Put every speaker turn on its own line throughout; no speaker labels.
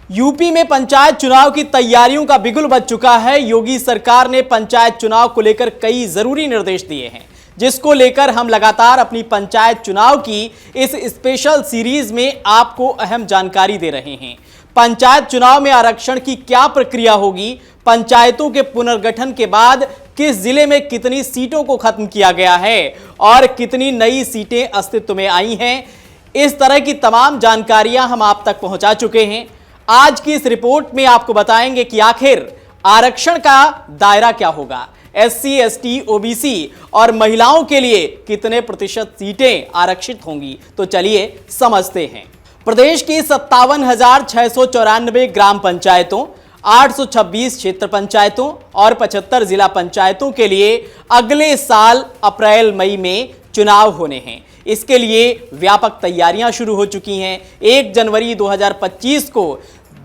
UP में पंचायत चुनाव की तैयारियों का बिगुल बज चुका है। योगी सरकार ने पंचायत चुनाव को लेकर कई जरूरी निर्देश दिए हैं, जिसको लेकर हम लगातार अपनी पंचायत चुनाव की इस स्पेशल सीरीज में आपको अहम जानकारी दे रहे हैं। पंचायत चुनाव में आरक्षण की क्या प्रक्रिया होगी, पंचायतों के पुनर्गठन के बाद किस जिले में कितनी सीटों को खत्म किया गया है और कितनी नई सीटें अस्तित्व में आई हैं, इस तरह की तमाम जानकारियां हम आप तक पहुंचा चुके हैं। आज की इस रिपोर्ट में आपको बताएंगे कि आखिर आरक्षण का दायरा क्या होगा, एससी, एसटी, ओबीसी और महिलाओं के लिए कितने प्रतिशत सीटें आरक्षित होंगी। तो चलिए समझते हैं। प्रदेश की 57,694 ग्राम पंचायतों, 826 क्षेत्र पंचायतों और 75 जिला पंचायतों के लिए अगले साल अप्रैल मई में चुनाव होने हैं। इसके लिए व्यापक तैयारियां शुरू हो चुकी हैं। 1 जनवरी 2025 को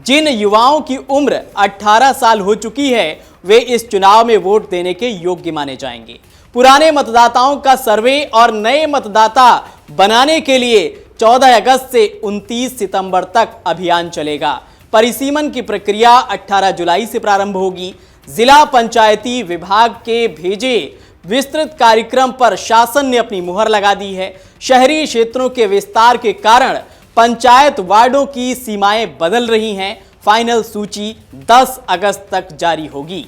जिन युवाओं की उम्र 18 साल हो चुकी है, वे इस चुनाव में वोट देने के योग्य माने जाएंगे। पुराने मतदाताओं का सर्वे और नए मतदाता बनाने के लिए 14 अगस्त से 29 सितंबर तक अभियान चलेगा। परिसीमन की प्रक्रिया 18 जुलाई से प्रारंभ होगी। जिला पंचायती विभाग के भेजे विस्तृत कार्यक्रम पर शासन ने अपनी मुहर लगा दी है। शहरी क्षेत्रों के विस्तार के कारण पंचायत वार्डों की सीमाएं बदल रही हैं। फाइनल सूची 10 अगस्त तक जारी होगी।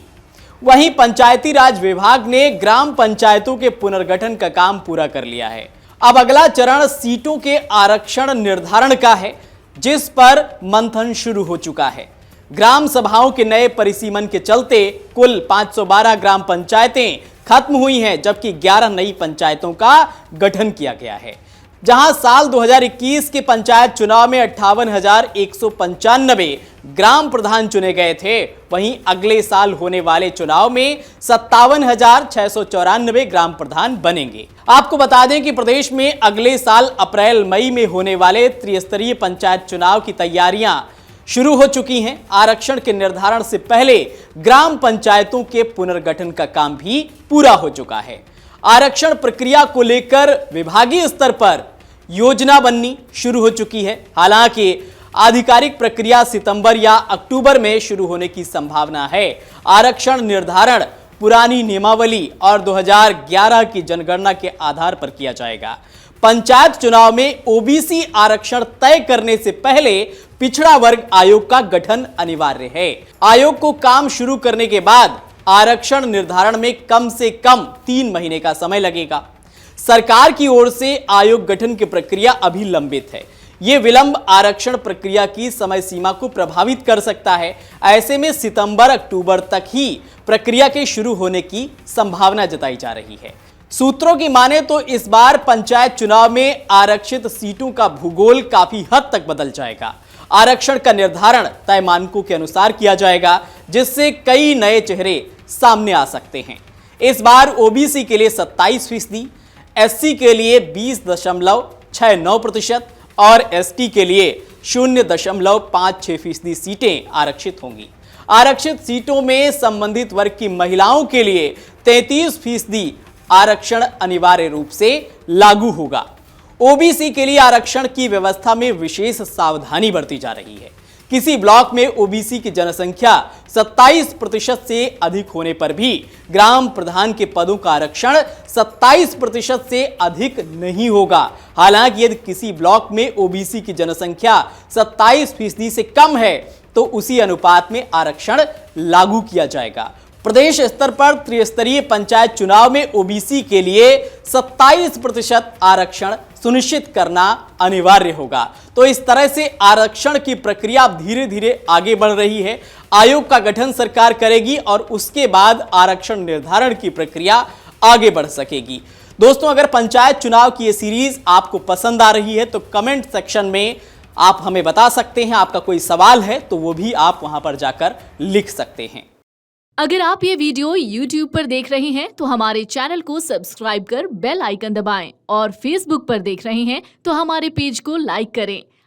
वहीं पंचायती राज विभाग ने ग्राम पंचायतों के पुनर्गठन का काम पूरा कर लिया है। अब अगला चरण सीटों के आरक्षण निर्धारण का है, जिस पर मंथन शुरू हो चुका है। ग्राम सभाओं के नए परिसीमन के चलते कुल 512 ग्राम पंचायतें खत्म हुई हैं, जबकि 11 नई पंचायतों का गठन किया गया है। जहां साल 2021 के पंचायत चुनाव में 58,195 ग्राम प्रधान चुने गए थे, वहीं अगले साल होने वाले चुनाव में 57,694 ग्राम प्रधान बनेंगे। आपको बता दें कि प्रदेश में अगले साल अप्रैल मई में होने वाले त्रिस्तरीय पंचायत चुनाव की तैयारियां शुरू हो चुकी हैं। आरक्षण के निर्धारण से पहले ग्राम पंचायतों के पुनर्गठन का काम भी पूरा हो चुका है। आरक्षण प्रक्रिया को लेकर विभागीय स्तर पर योजना बननी शुरू हो चुकी है। हालांकि आधिकारिक प्रक्रिया सितंबर या अक्टूबर में शुरू होने की संभावना है। आरक्षण निर्धारण पुरानी नियमावली और 2011 की जनगणना के आधार पर किया जाएगा। पंचायत चुनाव में ओबीसी आरक्षण तय करने से पहले पिछड़ा वर्ग आयोग का गठन अनिवार्य है। आयोग को काम शुरू करने के बाद आरक्षण निर्धारण में कम से कम 3 महीने का समय लगेगा। सरकार की ओर से आयोग गठन की प्रक्रिया अभी लंबित है। यह विलंब आरक्षण प्रक्रिया की समय सीमा को प्रभावित कर सकता है। ऐसे में सितंबर अक्टूबर तक ही प्रक्रिया के शुरू होने की संभावना जताई जा रही है। सूत्रों की माने तो इस बार पंचायत चुनाव में आरक्षित सीटों का भूगोल काफी हद तक बदल जाएगा। आरक्षण का निर्धारण तय मानकों के अनुसार किया जाएगा, जिससे कई नए चेहरे सामने आ सकते हैं। इस बार ओबीसी के लिए 27%, एससी के लिए 20.69% और एसटी के लिए 0.56% सीटें आरक्षित होंगी। आरक्षित सीटों में संबंधित वर्ग की महिलाओं के लिए 33% आरक्षण अनिवार्य रूप से लागू होगा। ओबीसी के लिए आरक्षण की व्यवस्था में विशेष सावधानी बरती जा रही है। किसी ब्लॉक में ओबीसी की जनसंख्या 27% से अधिक होने पर भी ग्राम प्रधान के पदों का आरक्षण 27% से अधिक नहीं होगा। हालांकि यदि किसी ब्लॉक में ओबीसी की जनसंख्या 27% से कम है, तो उसी अनुपात में आरक्षण लागू किया जाएगा। प्रदेश स्तर पर त्रिस्तरीय पंचायत चुनाव में ओबीसी के लिए 27% आरक्षण सुनिश्चित करना अनिवार्य होगा। तो इस तरह से आरक्षण की प्रक्रिया धीरे धीरे आगे बढ़ रही है। आयोग का गठन सरकार करेगी और उसके बाद आरक्षण निर्धारण की प्रक्रिया आगे बढ़ सकेगी। दोस्तों, अगर पंचायत चुनाव की ये सीरीज आपको पसंद आ रही है तो कमेंट सेक्शन में आप हमें बता सकते हैं। आपका कोई सवाल है तो वो भी आप वहां पर जाकर लिख सकते हैं।
अगर आप ये वीडियो YouTube पर देख रहे हैं तो हमारे चैनल को सब्सक्राइब कर बेल आइकन दबाएं और Facebook पर देख रहे हैं तो हमारे पेज को लाइक करें।